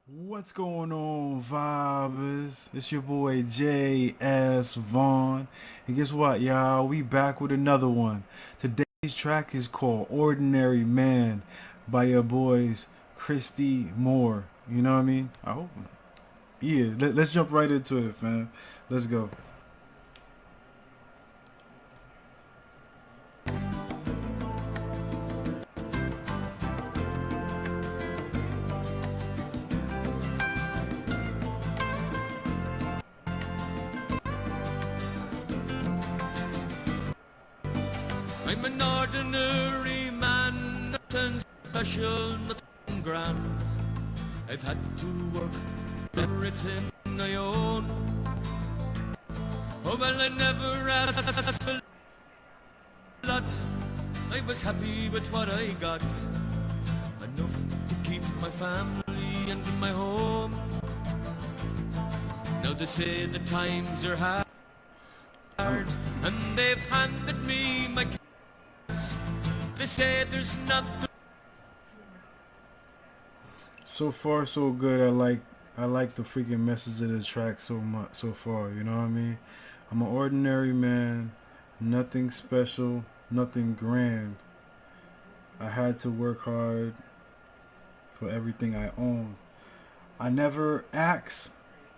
What's going on, vibers? It's your boy J.S. Vaughn. And guess what, y'all? We back with another one. Today's track is called Ordinary Man by your boys Christy Moore. You know what I mean? I hope. Yeah, let's jump right into it, fam. Let's go. I'm an ordinary man, nothing special, nothing grand. I've had to work everything I own. Oh well, I never asked for a lot. I was happy with what I got. Enough to keep my family and my home. Now they say the times are hard, and they've handed me my kids. They say there's nothing. So far, so good. I like the freaking message of the track so much so far. You know what I mean? I'm an ordinary man, nothing special, nothing grand. I had to work hard for everything I own. I never asked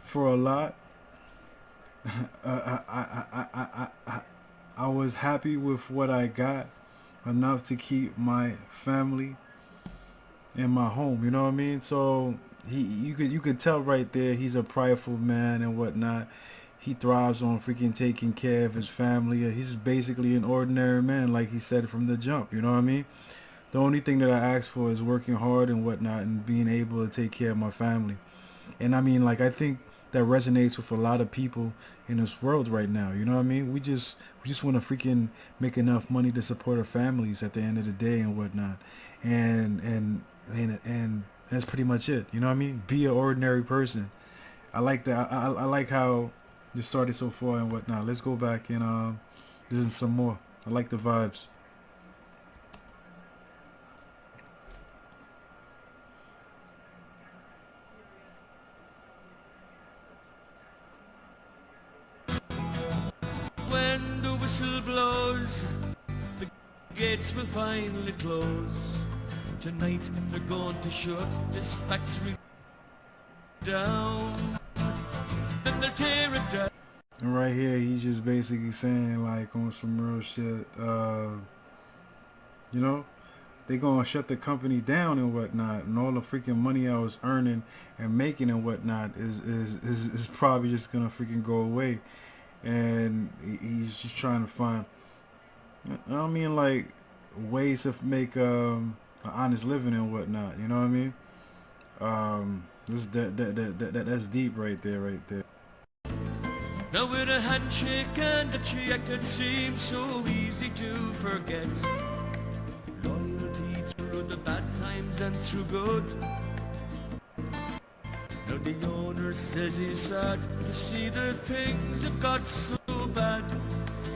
for a lot. I was happy with what I got, enough to keep my family in my home. You know what I mean? So you could tell right there he's a prideful man and whatnot. He thrives on freaking taking care of his family. He's basically an ordinary man, like he said from the jump. You know what I mean? The only thing that I ask for is working hard and whatnot and being able to take care of my family. And I mean, like, I think that resonates with a lot of people in this world right now. You know what I mean? We just want to freaking make enough money to support our families at the end of the day and whatnot. And that's pretty much it. You know what I mean? Be an ordinary person. I like that. I like how you started so far and whatnot. Let's go back and listen some more. I like the vibes. When the whistle blows, the gates will finally close. Tonight they're going to shut this factory down. Then they'll tear it down. And right here, he's just basically saying like on some real shit. You know, they gonna shut the company down and whatnot, and all the freaking money I was earning and making and whatnot is probably just gonna freaking go away. And he's just trying to find, I mean, like ways to make an honest living and whatnot. You know what I mean? This that's deep right there, right there. Now with a handshake and a cheque, it seems so easy to forget. Loyalty through the bad times and through good. Now the owner says he's sad to see that things have got so bad,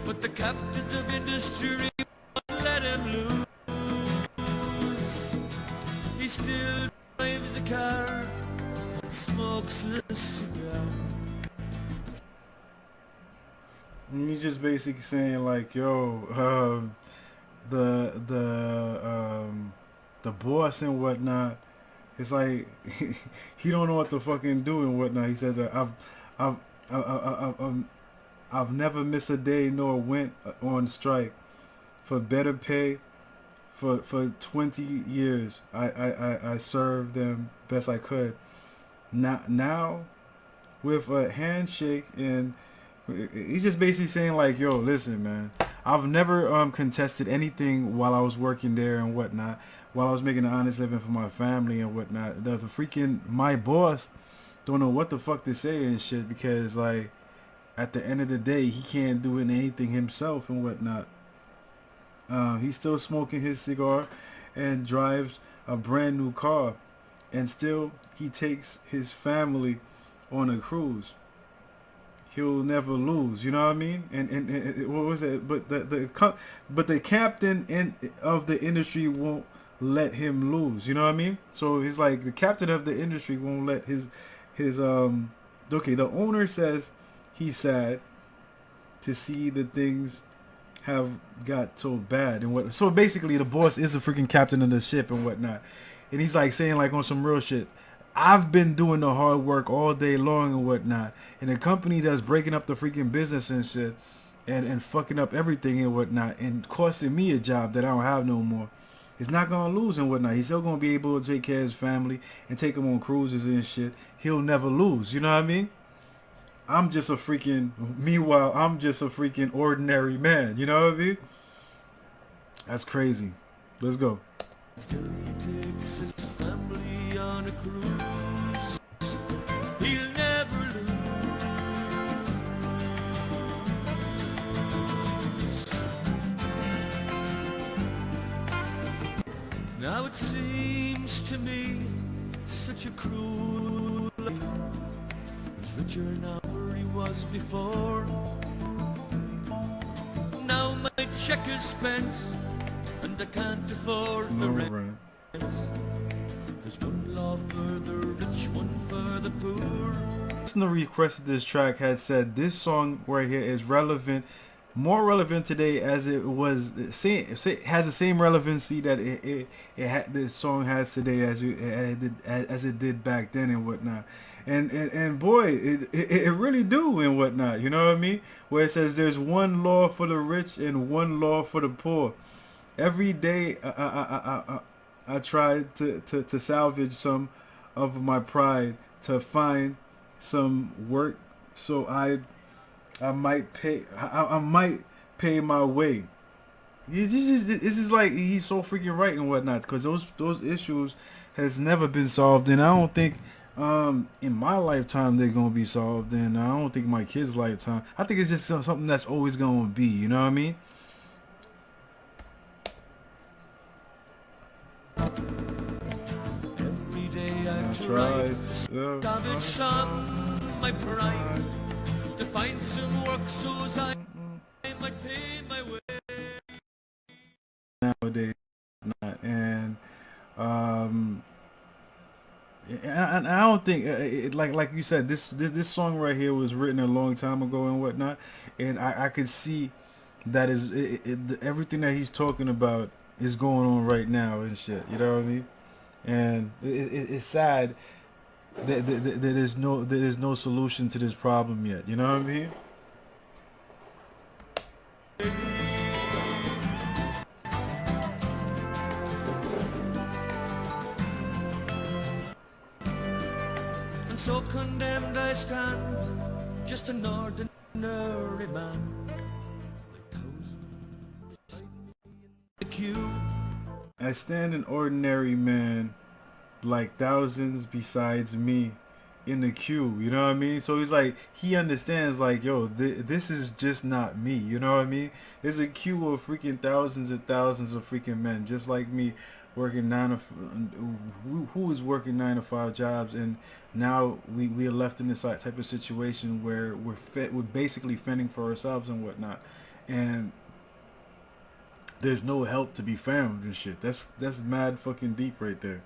but the captains of industry won't let him lose. He still drives a car and smokes a cigar. And he's just basically saying like, yo, the boss and whatnot. It's like he don't know what to fucking do and whatnot. He said that I've I've never missed a day nor went on strike for better pay. For 20 years, I served them best I could. Now with a handshake, and he's just basically saying like, yo, listen, man, I've never contested anything while I was working there and whatnot, while I was making an honest living for my family and whatnot. The freaking my boss don't know what the fuck to say and shit, because like at the end of the day he can't do anything himself and whatnot. He's still smoking his cigar and drives a brand new car, and still he takes his family on a cruise. He'll never lose. You know what I mean? And what was it? But the captain of the industry won't let him lose. You know what I mean? So he's like, the captain of the industry won't let his okay, the owner says he's sad to see the things have got so bad and what. So basically, the boss is a freaking captain of the ship and whatnot, and he's like saying like on some real shit. I've been doing the hard work all day long and whatnot, and the company that's breaking up the freaking business and shit, and fucking up everything and whatnot, and costing me a job that I don't have no more. He's not gonna lose and whatnot. He's still gonna be able to take care of his family and take him on cruises and shit. He'll never lose. You know what I mean? Meanwhile, I'm just a freaking ordinary man. You know what I mean? That's crazy. Let's go. Still he takes his family on a cruise. He'll never lose. Now it seems to me such a cruel life. He's richer now than he was before. Now my check is spent and I can't afford the rent. There's one law for the rich, one for the poor. The request of this track had said this song right here is relevant, more relevant today as it was. It has the same relevancy that this song has today as it did back then and whatnot. And boy, it really do and whatnot. You know what I mean? Where it says there's one law for the rich and one law for the poor. Every day I try to salvage some of my pride to find some work so I might pay my way. This is like he's so freaking right and whatnot, because those issues has never been solved, and I don't think in my lifetime they're gonna be solved, and I don't think my kids' lifetime. I think it's just something that's always gonna be. You know what I mean? Every day I try to salvage on my pride, to find some work so I might pay my way. Nowadays, and I don't think like you said, this song right here was written a long time ago and whatnot, and I could see that is everything that he's talking about is going on right now and shit. You know what I mean? And it's sad that there's no solution to this problem yet. You know what I mean? And so condemned I stand, just an ordinary man, with thousands beside me in the queue. I stand an ordinary man, like thousands besides me in the queue. You know what I mean? So he's like, he understands like, yo, this is just not me. You know what I mean? There's a queue of freaking thousands and thousands of freaking men just like me, working who is working 9 to 5 jobs, and now we are left in this type of situation where we're basically fending for ourselves and whatnot, and there's no help to be found and shit. That's mad fucking deep right there.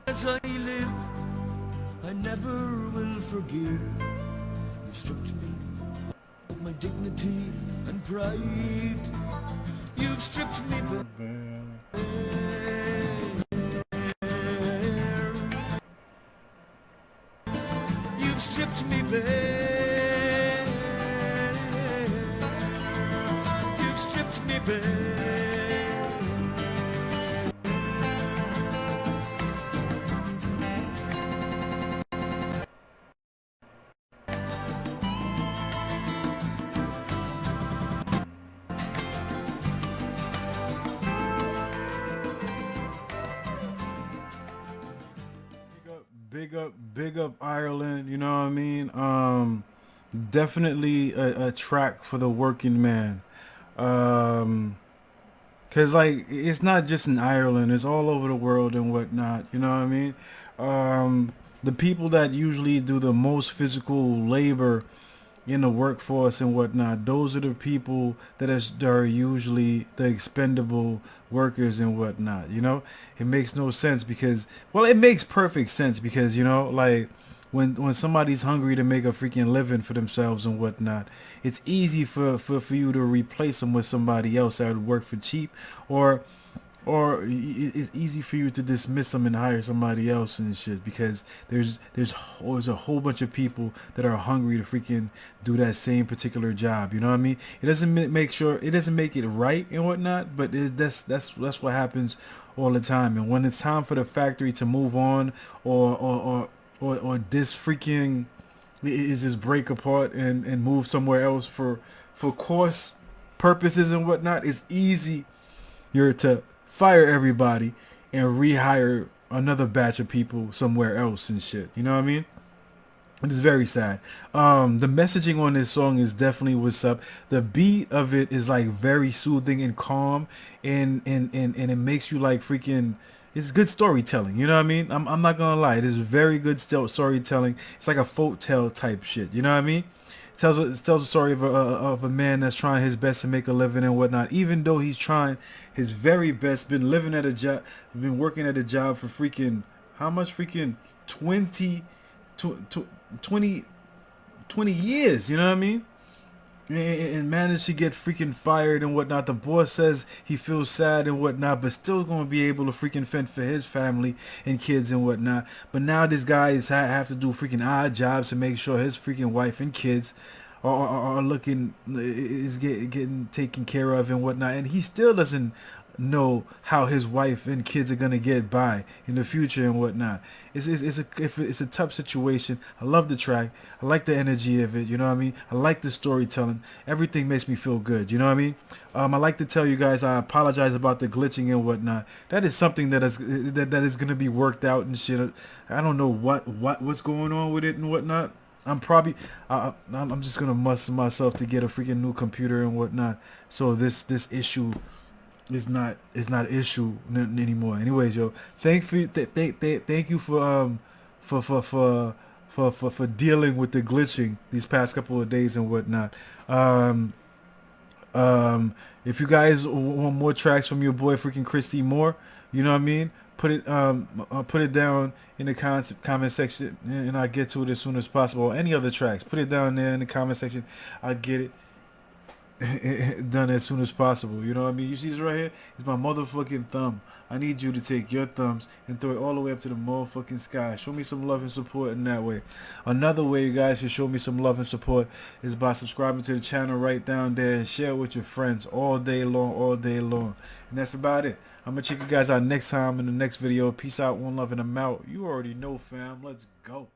As I live, I never will forgive. You stripped me of my dignity and pride. You've stripped me bare. You've stripped me bare. You've stripped me bare. Big up Ireland, you know what I mean? Definitely a track for the working man. Cause like it's not just in Ireland, it's all over the world and whatnot, you know what I mean? The people that usually do the most physical labor in the workforce and whatnot, those are the people that are usually the expendable workers and whatnot. You know, it makes no sense because, well, it makes perfect sense because, you know, like when somebody's hungry to make a freaking living for themselves and whatnot, it's easy for you to replace them with somebody else that would work for cheap, or it's easy for you to dismiss them and hire somebody else and shit because there's a whole bunch of people that are hungry to freaking do that same particular job. You know what I mean? It doesn't make it right and whatnot, but that's what happens all the time. And when it's time for the factory to move on, or this freaking is just break apart and move somewhere else for cost purposes and whatnot, it's easy you're to fire everybody and rehire another batch of people somewhere else and shit. You know what I mean? It is very sad. The messaging on this song is definitely what's up. The beat of it is like very soothing and calm, and it makes you like freaking. It's good storytelling. You know what I mean? I'm not gonna lie. It is very good storytelling. It's like a folk tale type shit. You know what I mean? It tells a story of a man that's trying his best to make a living and whatnot. Even though he's trying his very best, been working at a job for freaking how much freaking 20 years. You know what I mean? And managed to get freaking fired and whatnot. The boss says he feels sad and whatnot, but still going to be able to freaking fend for his family and kids and whatnot. But now this guy have to do freaking odd jobs to make sure his freaking wife and kids are getting taken care of and whatnot. And he still doesn't know how his wife and kids are gonna get by in the future and whatnot. It's a tough situation. I love the track. I like the energy of it. You know what I mean? I like the storytelling. Everything makes me feel good. You know what I mean? I like to tell you guys I apologize about the glitching and whatnot. That is something that is gonna be worked out and shit. I don't know what's going on with it and whatnot. I'm just gonna muscle myself to get a freaking new computer and whatnot. So this issue is not issue anymore. Anyways, yo, thank you for dealing with the glitching these past couple of days and whatnot. If you guys want more tracks from your boy freaking Christy Moore, you know what I mean, put it down in the comment section and I'll get to it as soon as possible. Any other tracks, put it down there in the comment section. I'll get it done as soon as possible. You know what I mean? You see this right here? It's my motherfucking thumb. I need you to take your thumbs and throw it all the way up to the motherfucking sky. Show me some love and support in that way. Another way you guys can show me some love and support is by subscribing to the channel right down there and share it with your friends all day long. And that's about it. I'm gonna check you guys out next time in the next video. Peace out, one love, and I'm out. You already know, fam. Let's go.